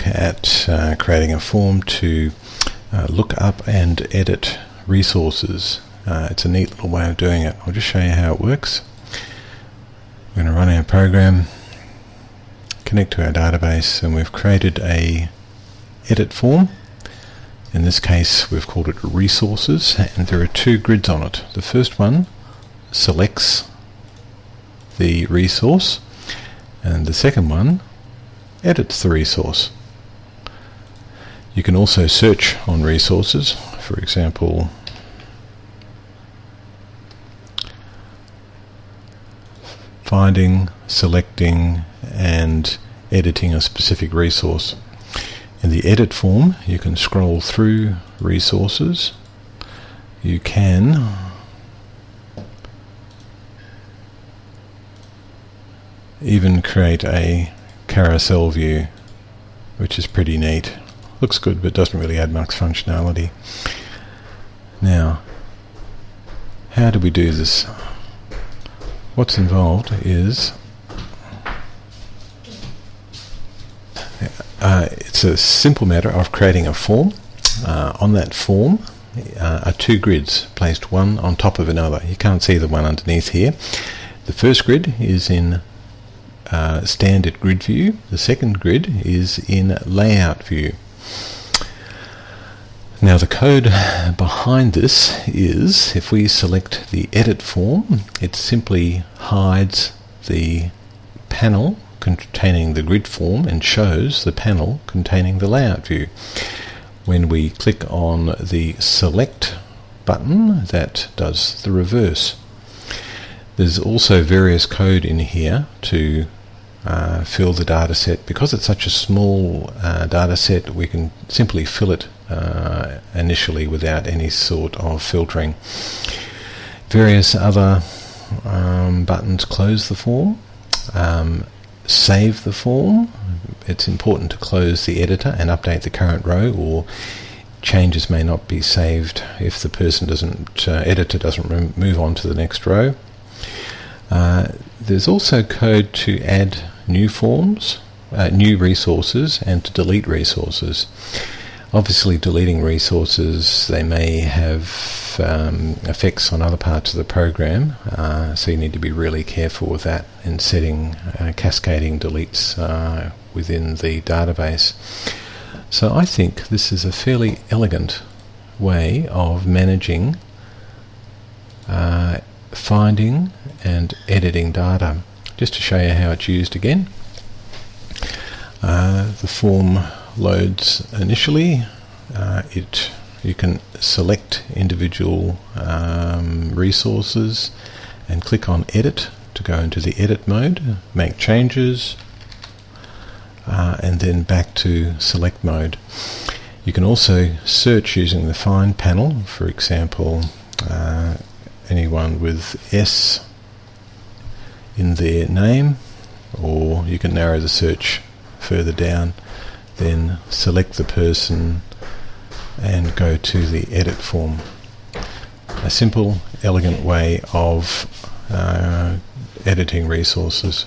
look at creating a form to look up and edit resources. It's a neat little way of doing it. I'll just show you how it works. We're going to run our program, connect to our database, and we've created a edit form. In this case we've called it resources, and there are two grids on it. The first one selects the resource, and the second one edits the resource. You can also search on resources, for example finding, selecting and editing a specific resource. In the edit form you can scroll through resources. You can even create a carousel view, which is pretty neat. Looks good but doesn't really add much functionality. Now, how do we do this? What's involved is it's a simple matter of creating a form. On that form are two grids placed one on top of another. You can't see the one underneath here. The first grid is in standard grid view. The second grid is in layout view. Now the code behind this is, if we select the edit form, it simply hides the panel containing the grid form and shows the panel containing the layout view. When we click on the select button, that does the reverse. There's also various code in here to fill the data set. Because it's such a small data set, we can simply fill it initially without any sort of filtering. Various other buttons close the form, save the form. It's important to close the editor and update the current row, or changes may not be saved if the editor doesn't move on to the next row. There's also code to add new forms, new resources, and to delete resources. Obviously deleting resources, they may have effects on other parts of the program, so you need to be really careful with that in setting cascading deletes within the database. So I think this is a fairly elegant way of managing finding and editing data. Just to show you how it's used again, the form loads initially. You can select individual resources and click on edit to go into the edit mode, make changes, and then back to select mode. You can also search using the find panel, for example anyone with S in their name, or you can narrow the search further down, then select the person and go to the edit form. A simple, elegant way of editing resources.